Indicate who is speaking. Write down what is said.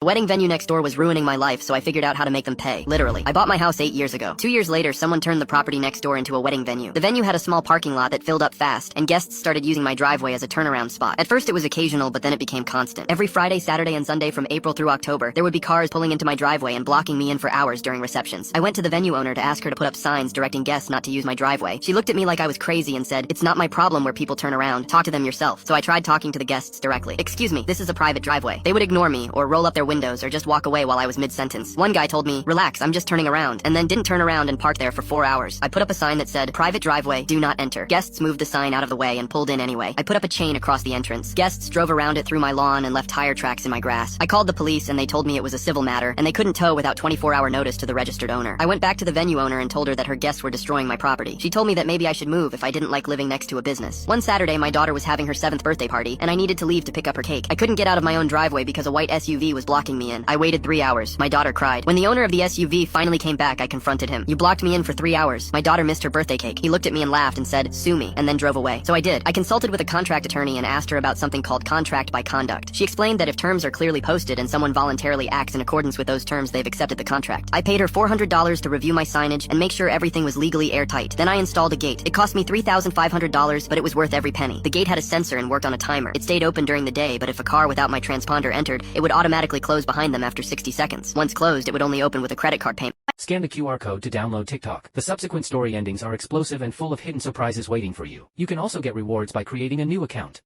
Speaker 1: The wedding venue next door was ruining my life, so I figured out how to make them pay. Literally. I bought my house 8 years ago. 2 years later, someone turned the property next door into a wedding venue. The venue had a small parking lot that filled up fast, and guests started using my driveway as a turnaround spot. At first it was occasional, but then it became constant. Every Friday, Saturday, and Sunday from April through October, there would be cars pulling into my driveway and blocking me in for hours during receptions. I went to the venue owner to ask her to put up signs directing guests not to use my driveway. She looked at me like I was crazy and said, "It's not my problem where people turn around. Talk to them yourself." So I tried talking to the guests directly. "Excuse me, this is a private driveway." They would ignore me, or roll up their windows, or just walk away while I was mid-sentence. One guy told me, "Relax, I'm just turning around," and then didn't turn around and parked there for 4 hours. I put up a sign that said, "Private driveway, do not enter." Guests moved the sign out of the way and pulled in anyway. I put up a chain across the entrance. Guests drove around it through my lawn and left tire tracks in my grass. I called the police and they told me it was a civil matter, and they couldn't tow without 24-hour notice to the registered owner. I went back to the venue owner and told her that her guests were destroying my property. She told me that maybe I should move if I didn't like living next to a business. One Saturday, my daughter was having her 7th birthday party, and I needed to leave to pick up her cake. I couldn't get out of my own driveway because a white SUV was blocking me in. I waited 3 hours. My daughter cried. When the owner of the SUV finally came back, I confronted him. "You blocked me in for 3 hours. My daughter missed her birthday cake." He looked at me and laughed and said, "Sue me," and then drove away. So I did. I consulted with a contract attorney and asked her about something called contract by conduct. She explained that if terms are clearly posted and someone voluntarily acts in accordance with those terms, they've accepted the contract. I paid her $400 to review my signage and make sure everything was legally airtight. Then I installed a gate. It cost me $3,500, but it was worth every penny. The gate had a sensor and worked on a timer. It stayed open during the day, but if a car without my transponder entered, it would automatically close behind them after 60 seconds. Once closed, it would only open with a credit card payment.
Speaker 2: Scan the QR code to download TikTok. The subsequent story endings are explosive and full of hidden surprises waiting for you. You can also get rewards by creating a new account.